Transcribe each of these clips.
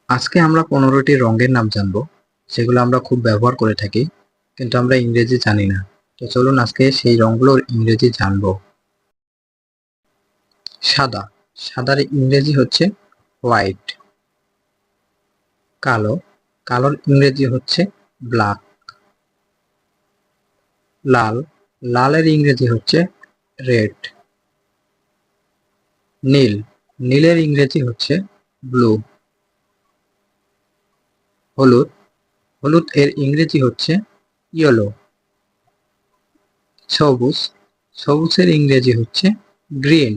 আজকে আমরা 15টি রঙের নাম জানব, যেগুলো আমরা খুব ব্যবহার করে থাকি, কিন্তু আমরা ইংরেজি জানি না। তো চলুন আজকে সেই রঙগুলোর ইংরেজি জানব। সাদা, সাদার ইংরেজি হচ্ছে হোয়াইট। কালো, কালোর ইংরেজি হচ্ছে ব্ল্যাক। লাল, লালের ইংরেজি হচ্ছে রেড। নীল, নীলের ইংরেজি হচ্ছে ব্লু। হলুদ, হলুদ এর ইংরেজি হচ্ছে ইয়েলো। সবুজ, সবুজের ইংরেজি হচ্ছে গ্রিন।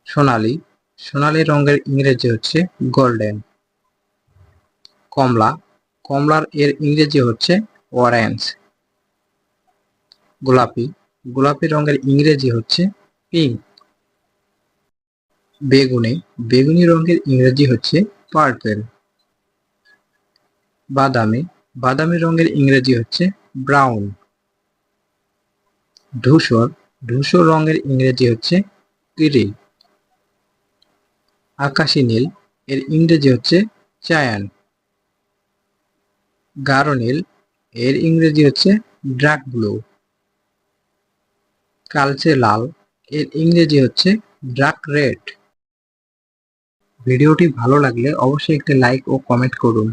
সোনালী, সোনালী রঙের ইংরেজি হচ্ছে গোল্ডেন। কমলা, কমলার এর ইংরেজি হচ্ছে অরেঞ্জ। গোলাপি, গোলাপি রঙের ইংরেজি হচ্ছে পিঙ্ক। বেগুনি, বেগুনি রঙের ইংরেজি হচ্ছে পার্পল। বাদামি, বাদামি রঙের ইংরেজি হচ্ছে ব্রাউন। ধূসর, ধূসর রঙের ইংরেজি হচ্ছে গ্রে। আকাশী নীল এর ইংরেজি হচ্ছে চায়ান। গাঢ় নীল এর ইংরেজি হচ্ছে ডার্ক ব্লু। কালচে লাল এর ইংরেজি হচ্ছে ডার্ক রেড। ভিডিওটি ভালো লাগলে অবশ্যই একটি লাইক ও কমেন্ট করুন।